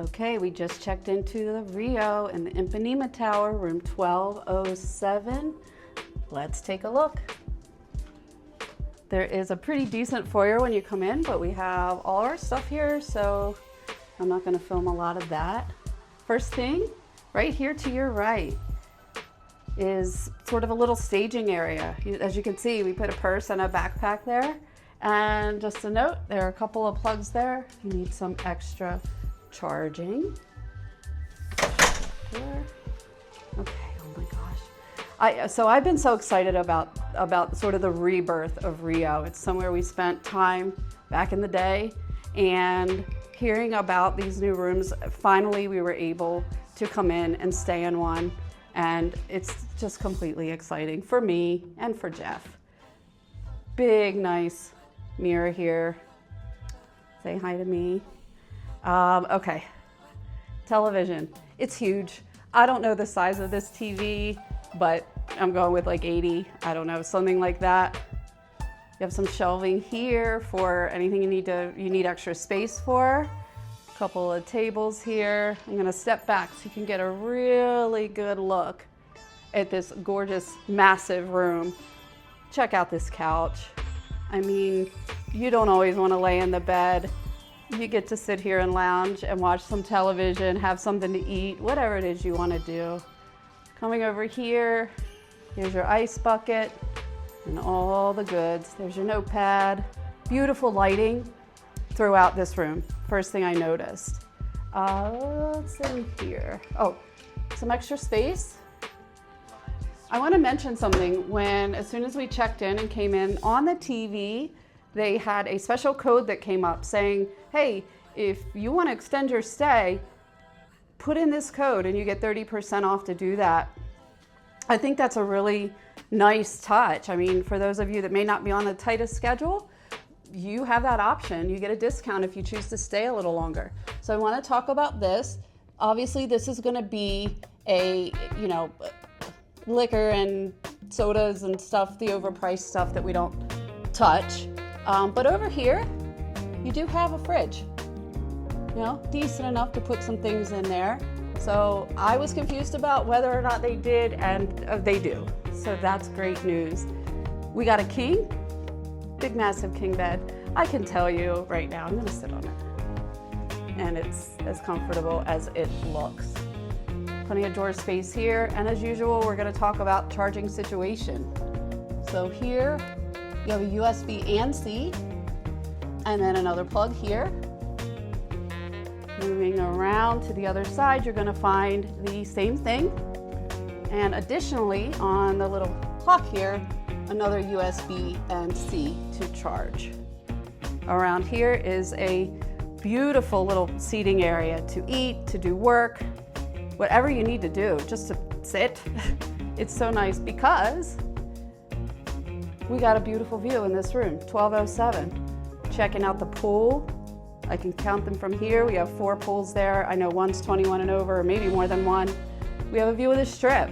Okay, we just checked into the Rio in the Ipanema Tower, room 1207. Let's take a look. There is a pretty decent foyer when you come in, but we have all our stuff here, so I'm not going to film a lot of that. First thing, right here to your right is sort of a little staging area. As you can see, we put a purse and a backpack there. And just a note, there are a couple of plugs there. You need some extra charging. Sure. Okay, oh my gosh. So I've been so excited about sort of the rebirth of Rio. It's somewhere we spent time back in the day, and hearing about these new rooms, finally we were able to come in and stay in one. And it's just completely exciting for me and for Jeff. Big, nice mirror here. Say hi to me. Okay, television. It's huge. I don't know the size of this TV, but I'm going with like 80. I don't know, something like that. You have some shelving here for anything you need extra space for. A couple of tables here. I'm gonna step back so you can get a really good look at this gorgeous, massive room. Check out this couch. I mean, you don't always want to lay in the bed. You get to sit here and lounge and watch some television, have something to eat, whatever it is you want to do. Coming over here, here's your ice bucket and all the goods. There's your notepad. Beautiful lighting throughout this room. First thing I noticed. Let's see here. Oh, some extra space. I want to mention something. As soon as we checked in and came in, on the TV, they had a special code that came up saying, hey, if you want to extend your stay, put in this code and you get 30% off to do that. I think that's a really nice touch. I mean, for those of you that may not be on the tightest schedule, you have that option. You get a discount if you choose to stay a little longer. So I want to talk about this. Obviously, this is going to be a, liquor and sodas and stuff, the overpriced stuff that we don't touch. But over here, you do have a fridge, decent enough to put some things in there. So I was confused about whether or not they did, and they do. So that's great news. We got a king, big, massive king bed. I can tell you right now, I'm gonna sit on it. And it's as comfortable as it looks. Plenty of drawer space here, and as usual, we're going to talk about charging situation. So here, you have a USB and C, and then another plug here. Moving around to the other side, you're going to find the same thing. And additionally, on the little clock here, another USB and C to charge. Around here is a beautiful little seating area to eat, to do work, whatever you need to do, just to sit. It's so nice because we got a beautiful view in this room, 1207. Checking out the pool. I can count them from here. We have 4 pools there. I know one's 21 and over, or maybe more than one. We have a view of the Strip.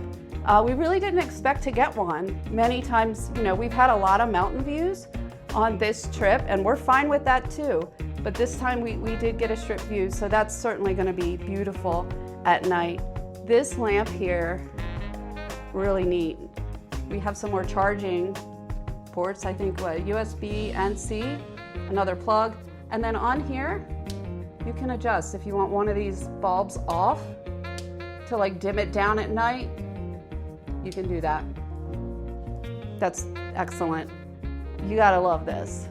We really didn't expect to get one. Many times, we've had a lot of mountain views on this trip, and we're fine with that too. But this time we did get a Strip view, so that's certainly going to be beautiful at night. This lamp here, really neat. We have some more charging ports, I think USB and C, another plug. And then on here, you can adjust. If you want one of these bulbs off to dim it down at night, you can do that. That's excellent. You gotta love this.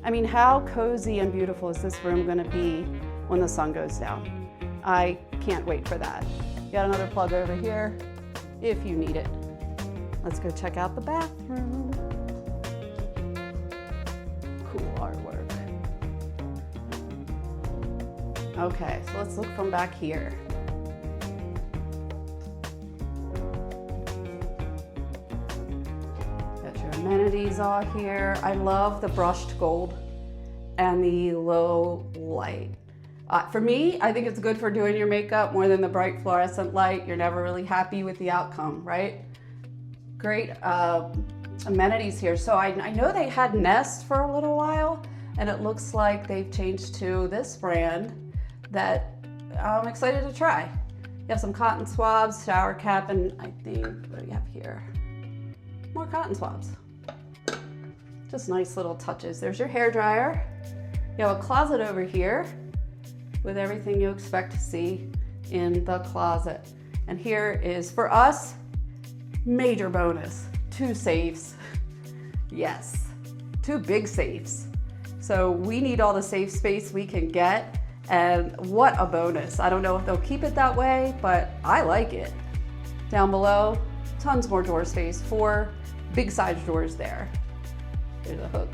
I mean, how cozy and beautiful is this room gonna be when the sun goes down? I can't wait for that. You got another plug over here if you need it. Let's go check out the bathroom. Cool artwork. Okay, so let's look from back here. Got your amenities all here. I love the brushed gold and the low light. For me, I think it's good for doing your makeup more than the bright fluorescent light. You're never really happy with the outcome, right? Great amenities here. So I know they had Nest for a little while, and it looks like they've changed to this brand. that I'm excited to try. You have some cotton swabs, shower cap, and I think, what do we have here? More cotton swabs. Just nice little touches. There's your hair dryer. You have a closet over here with everything you expect to see in the closet. And here is, for us, major bonus, 2 safes. Yes, 2 big safes. So we need all the safe space we can get, and what a bonus. I don't know if they'll keep it that way, but I like it. Down below, tons more door space, 4 big size drawers there. There's a hook.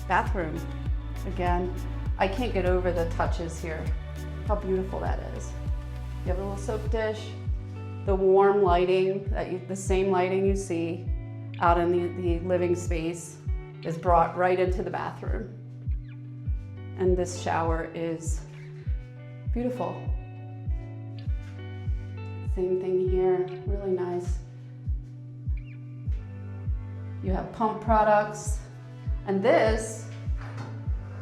Bathroom. Again, I can't get over the touches here. How beautiful that is. You have a little soap dish, the warm lighting, the same lighting you see out in the living space is brought right into the bathroom. And this shower is beautiful. Same thing here, really nice. You have pump products, and this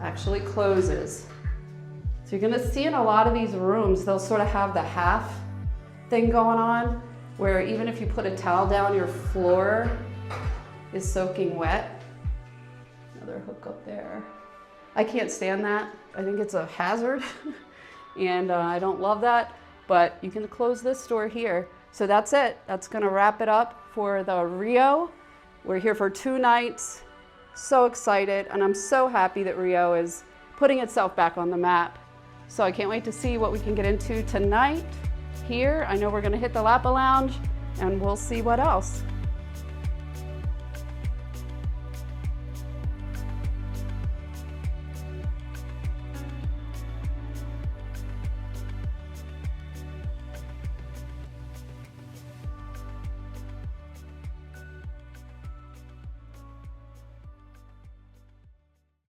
actually closes. So you're gonna see in a lot of these rooms, they'll sort of have the half thing going on, where even if you put a towel down, your floor is soaking wet. Another hook up there. I can't stand that. I think it's a hazard, and I don't love that, but you can close this door here. So that's it. That's gonna wrap it up for the Rio. We're here for 2 nights. So excited, and I'm so happy that Rio is putting itself back on the map. So I can't wait to see what we can get into tonight here. I know we're gonna hit the Lapa Lounge, and we'll see what else.